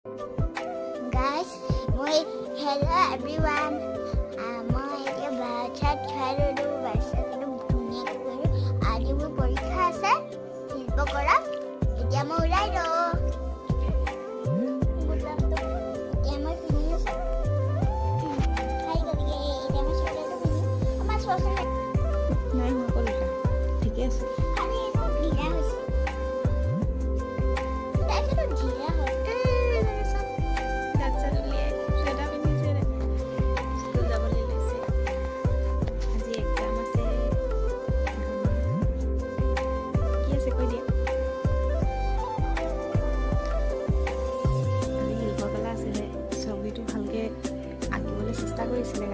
Guys, hello everyone. মই এতিয়া ভাত খাই ল'লোঁ বাচ্ছাটো ধুনীয়াকৈ কৰিলোঁ। আজি মোৰ পৰীক্ষা আছে শিল্প কৰা। এতিয়া মই ওলাই যাওঁ। এতিয়া মই পিন্ধি আছোঁ খাই গ'লগৈ। এতিয়া মই চুৱেটাৰটো পিন্ধিম। আমাৰ চোৱাচোন নাই মই কৰিছা ঠিকে আছে। খালি এইটো ঢিলা হৈছে। তাৰপিছতো ঢিলা হয়। চেষ্টা কৰিছিলে